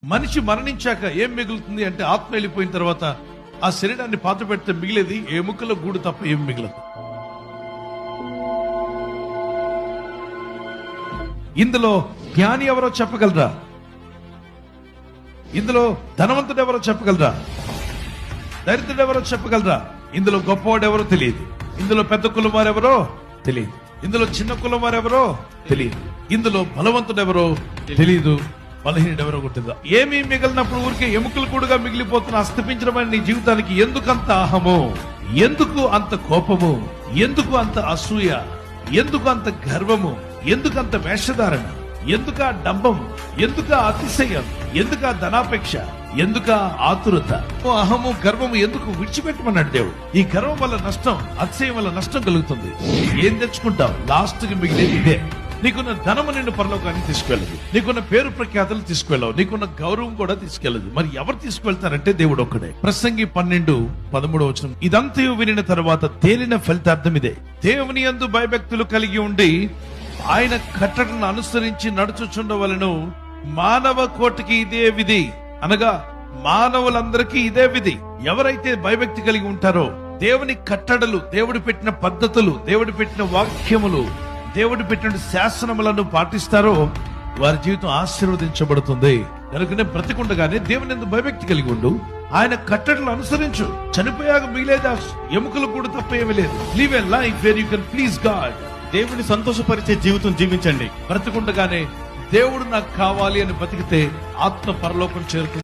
మనిషి మరణించాక ఏం మిగులుతుంది అంటే ఆత్మ వెళ్ళిపోయిన తర్వాత ఆ శరీరాన్ని పాత పెడితే మిగిలేది ఎముకల గూడు తప్ప ఏం మిగలదు. ఇందులో జ్ఞాని ఎవరో చెప్పగలరా? ఇందులో ధనవంతుడు ఎవరో చెప్పగలరా? దరిద్రుడు ఎవరో చెప్పగలరా? ఇందులో గొప్పవాడు ఎవరో తెలియదు. ఇందులో పెద్ద కులం వారెవరో తెలియదు. ఇందులో చిన్న కులం వారెవరో తెలియదు. ఇందులో బలవంతుడు ఎవరో తెలియదు, బలహీనుడు ఎవరో కొట్టిందా. ఏమీ మిగిలినప్పుడు ఊరికే ఎముకలు కూడా మిగిలిపోతున్న అస్తమించడమైన నీ జీవితానికి ఎందుకంత అహము, ఎందుకు అంత కోపము, ఎందుకు అంత అసూయ, ఎందుకు అంత గర్వము, ఎందుకంత వేషధారణ, ఎందుక డంబం, ఎందుక అతిశయం, ఎందుక ధనాపేక్ష, ఎందుక ఆతురత, అహము గర్వము ఎందుకు విడిచిపెట్టమన్నాడు దేవుడు. ఈ గర్వం వల్ల నష్టం, అతిశయం వల్ల నష్టం కలుగుతుంది. ఏం తెచ్చుకుంటావు? లాస్ట్ కి మిగిలేది ఇదే. నీకున్న ధనము నిన్ను పరలోకానికి తీసుకెళ్ళదు, నీకున్న పేరు ప్రఖ్యాతలు తీసుకెళ్ళవు, నీకున్న గౌరవం కూడా తీసుకెళ్ళదు. మరి ఎవరు తీసుకెళ్తారంటే దేవుడు ఒక్కడే. ప్రసంగి 12:13 ఇదంతయు వినిన తర్వాత తేలిన ఫలితార్థం ఇదే: దేవుని యందు భయభక్తులు కలిగి ఉండి ఆయన కట్టడను అనుసరించి నడుచుచుండవలెను. మానవ కోటికి ఇదే విధి, అనగా మానవులందరికీ ఇదే విధి. ఎవరైతే భయభక్తి కలిగి ఉంటారో, దేవుని కట్టడలు, దేవుడు పెట్టిన పద్ధతులు, దేవుడు పెట్టిన వాక్యములు, దేవుడు పెట్టిన శాసనములను పాటిస్తారో వారి జీవితం ఆశీర్వదించబడుతుంది. కనుకనే బ్రతికుండగానే దేవుని యందు భయభక్తి కలిగి ఉండు, ఆయన కట్టడలు అనుసరించు. చనిపోయాక మిగిలేదా ఎముకలు కూడా తప్ప ఏమీ లేదు. Live a life where you can please God. దేవుని సంతోషపరిచే జీవితం జీవించండి. బ్రతికుండగానే దేవుడు నాకు కావాలి అని బతికితే ఆత్మ పరలోకం చేరుతుంది.